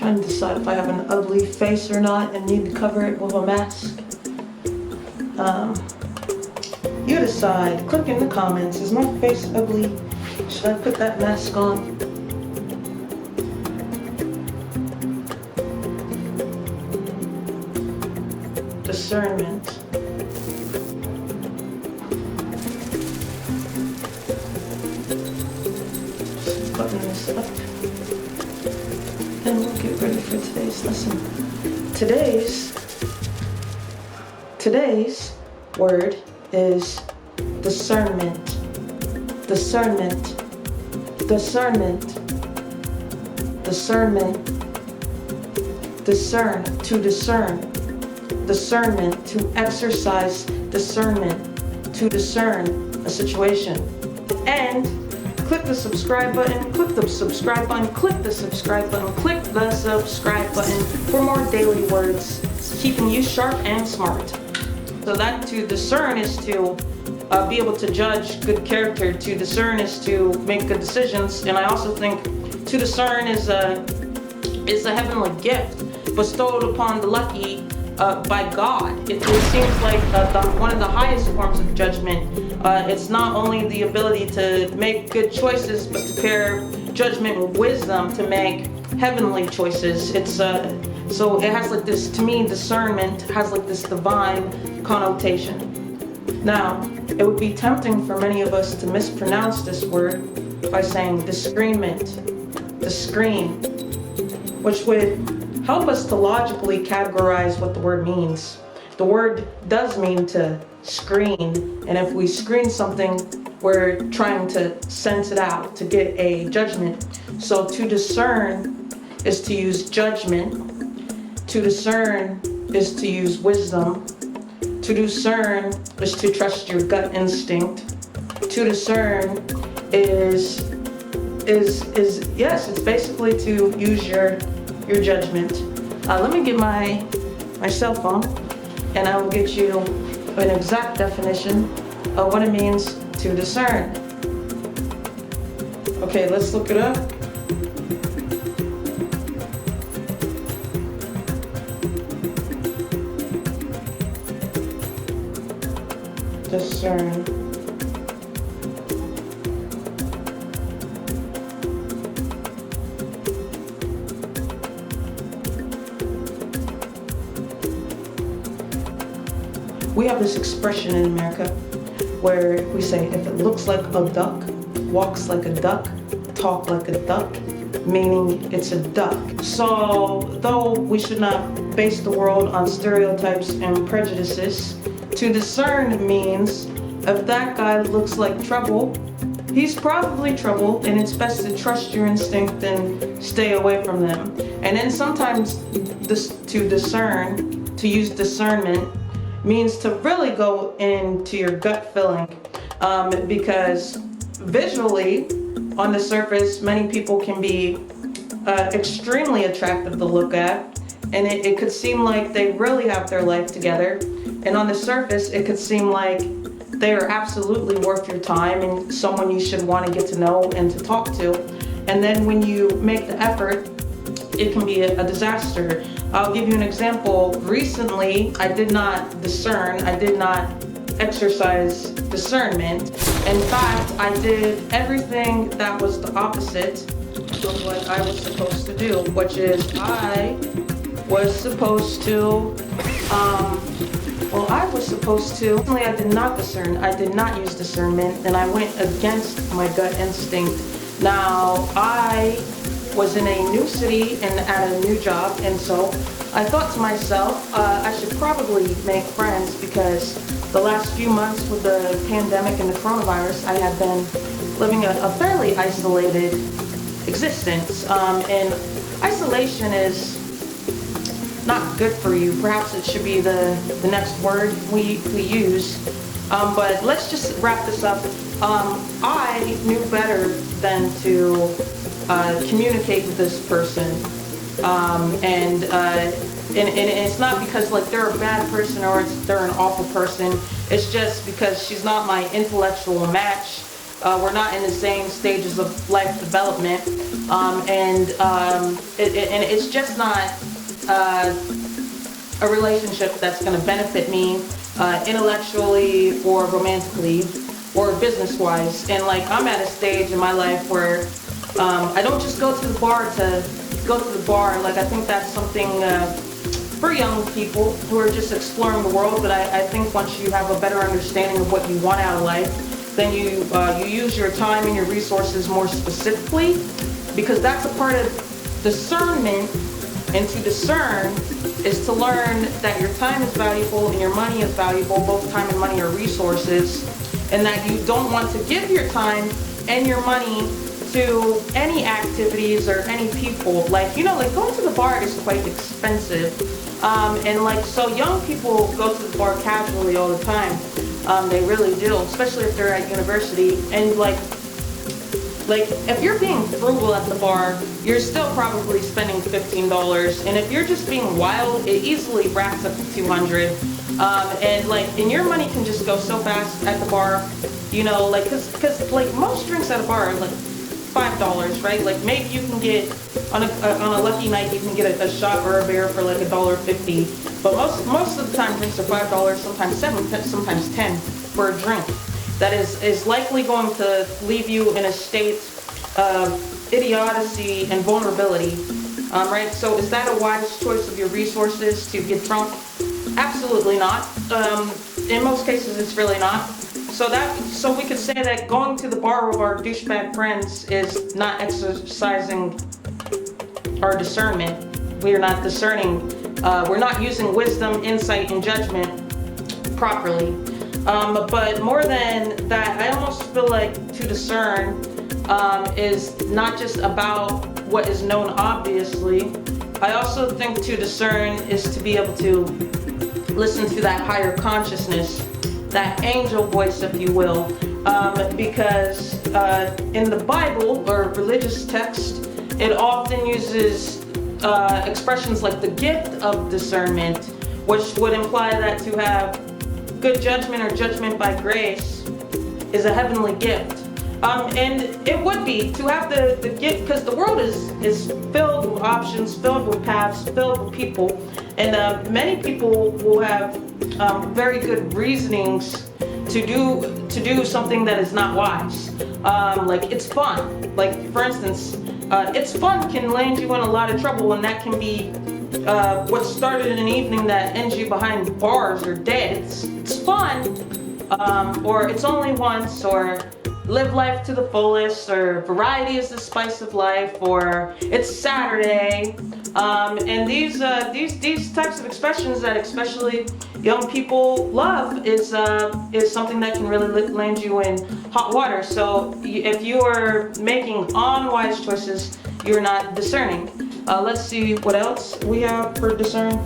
trying to decide if I have an ugly face or not and need to cover it with a mask. You decide. Click in the comments. Is my face ugly? Should I put that mask on? Discernment. Just button this up. And we'll get ready for today's lesson. Today's word is discernment. Discernment. Discernment. Discernment. Discern. To discern. Discernment. To exercise discernment. To discern a situation. And click the subscribe button, click the subscribe button, click the subscribe button, click the subscribe button for more daily words, keeping you sharp and smart. So that to discern is to be able to judge good character. To discern is to make good decisions. And I also think to discern is a heavenly gift bestowed upon the lucky by God. It seems like one of the highest forms of judgment. It's not only the ability to make good choices, but to pair judgment with wisdom to make heavenly choices. It's so it has like this, to me, discernment has like this divine connotation. Now, it would be tempting for many of us to mispronounce this word by saying discernment, discern, which would help us to logically categorize what the word means. The word does mean to screen, and if we screen something, we're trying to sense it out, to get a judgment. So to discern is to use judgment. To discern is to use wisdom. To discern is to trust your gut instinct. To discern is yes, it's basically to use your judgment. Let me get my cell phone, and I will get you an exact definition of what it means to discern. Okay, let's look it up. Discern. We have this expression in America where we say, if it looks like a duck, walks like a duck, talk like a duck, meaning it's a duck. So, though we should not base the world on stereotypes and prejudices, to discern means if that guy looks like trouble, he's probably trouble, and it's best to trust your instinct and stay away from them. And then sometimes to discern, to use discernment, means to really go into your gut feeling, because visually, on the surface, many people can be extremely attractive to look at, and it could seem like they really have their life together. And on the surface, it could seem like they are absolutely worth your time and someone you should want to get to know and to talk to. And then when you make the effort, it can be a disaster. I'll give you an example. Recently, I did not discern. I did not exercise discernment. In fact, I did everything that was the opposite of what I was supposed to do, which is I was supposed to, I did not discern. I did not use discernment, and I went against my gut instinct. Now, I was in a new city and at a new job, and so I thought to myself, I should probably make friends, because the last few months with the pandemic and the coronavirus, I have been living a fairly isolated existence, and isolation is not good for you. Perhaps it should be the next word we use, but let's just wrap this up. I knew better than to communicate with this person, and it's not because like they're a bad person or they're an awful person. It's just because she's not my intellectual match. We're not in the same stages of life development, and it's just not a relationship that's going to benefit me intellectually or romantically or business-wise. And like, I'm at a stage in my life where I don't just go to the bar to go to the bar. Like, I think that's something for young people who are just exploring the world. But I think once you have a better understanding of what you want out of life, then you use your time and your resources more specifically, because that's a part of discernment. And to discern is to learn that your time is valuable and your money is valuable. Both time and money are resources, and that you don't want to give your time and your money to any activities or any people. Like, you know, like going to the bar is quite expensive. And like, so young people go to the bar casually all the time. They really do, especially if they're at university. And like if you're being frugal at the bar, you're still probably spending $15. And if you're just being wild, it easily racks up to $200. And your money can just go so fast at the bar, you know, like, cause like most drinks at a bar are like $5, right? Like maybe you can get, on a lucky night, you can get a shot or a beer for like $1.50. But most of the time drinks are $5, sometimes $7, sometimes $10 for a drink. That is likely going to leave you in a state of idiocy and vulnerability, right? So is that a wise choice of your resources to get drunk? Absolutely not. In most cases, it's really not. So we could say that going to the bar with our douchebag friends is not exercising our discernment. We are not discerning. We're not using wisdom, insight, and judgment properly. But more than that, I almost feel like to discern is not just about what is known obviously. I also think to discern is to be able to listen to that higher consciousness, that angel voice, if you will, because in the Bible or religious text, it often uses expressions like the gift of discernment, which would imply that to have good judgment or judgment by grace is a heavenly gift. And it would be to have the gift, because the world is filled with options, filled with paths, filled with people, and many people will have very good reasonings to do something that is not wise. Like, it's fun. Like, for instance, it's fun can land you in a lot of trouble, and that can be what started in an evening that ends you behind bars or dead. It's fun, or it's only once, or live life to the fullest, or variety is the spice of life, or it's Saturday. And these types of expressions that especially young people love is something that can really land you in hot water. So if you are making unwise choices, you're not discerning. Let's see what else we have for discern.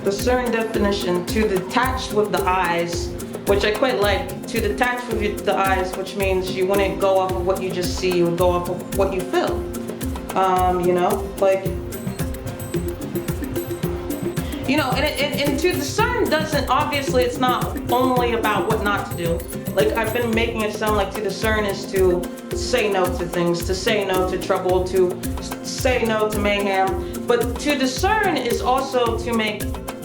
Discern definition: to detach with the eyes, which I quite like. To detach with the eyes, which means you wouldn't go off of what you just see, you would go off of what you feel. You know, like, you know, and to discern doesn't, obviously it's not only about what not to do. Like, I've been making it sound like to discern is to say no to things, to say no to trouble, to say no to mayhem. But to discern is also to make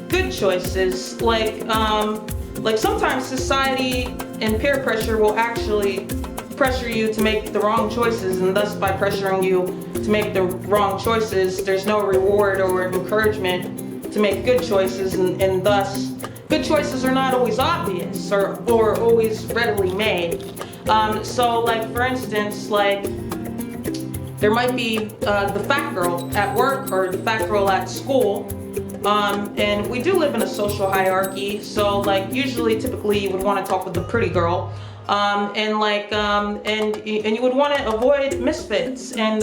good choices. Like sometimes society and peer pressure will actually pressure you to make the wrong choices, and thus by pressuring you to make the wrong choices, there's no reward or encouragement to make good choices, and thus good choices are not always obvious or always readily made. So like, for instance, like, there might be the fat girl at work or the fat girl at school. And we do live in a social hierarchy, so like typically you would want to talk with the pretty girl, and you would want to avoid misfits, and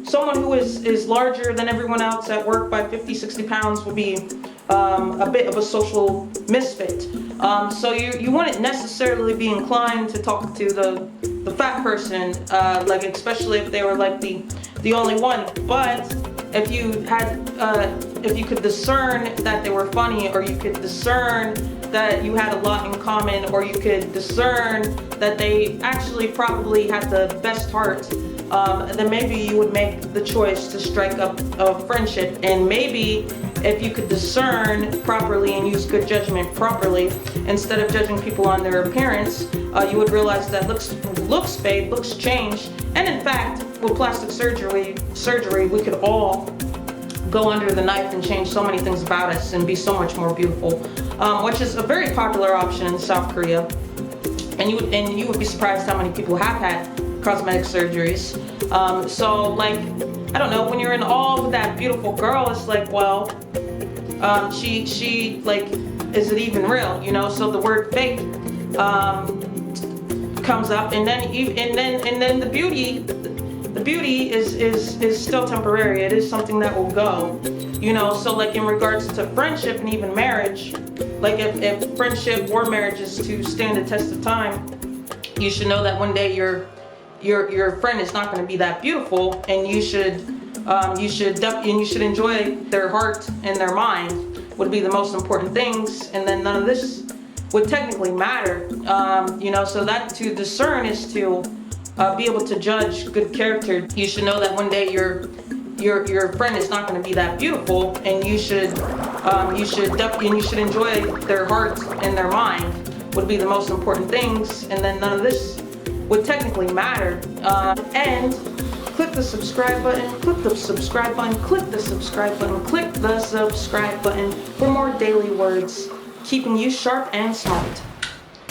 someone who is larger than everyone else at work by 50-60 pounds would be a bit of a social misfit. So you wouldn't necessarily be inclined to talk to the fat person, like, especially if they were like the only one. But if you could discern that they were funny, or you could discern that you had a lot in common, or you could discern that they actually probably had the best heart, then maybe you would make the choice to strike up a friendship. And maybe if you could discern properly and use good judgment properly, instead of judging people on their appearance, you would realize that looks fade, looks change. And in fact, with plastic surgery, we could all go under the knife and change so many things about us and be so much more beautiful, which is a very popular option in South Korea. And you would be surprised how many people have had cosmetic surgeries. So like, I don't know, when you're in awe of that beautiful girl, it's like, well, she like, is it even real? You know, so the word fake comes up, and then the beauty is still temporary. It is something that will go, you know. So like in regards to friendship and even marriage, like if friendship or marriage is to stand the test of time, you should know that one day your friend is not going to be that beautiful, and you should enjoy their heart and their mind would be the most important things, and then none of this would technically matter, you know. So that to discern is to be able to judge good character. You should know that one day your friend is not going to be that beautiful, and you should enjoy their heart and their mind would be the most important things, and then none of this would technically matter. And click the subscribe button, click the subscribe button, click the subscribe button, click the subscribe button for more daily words, keeping you sharp and smart.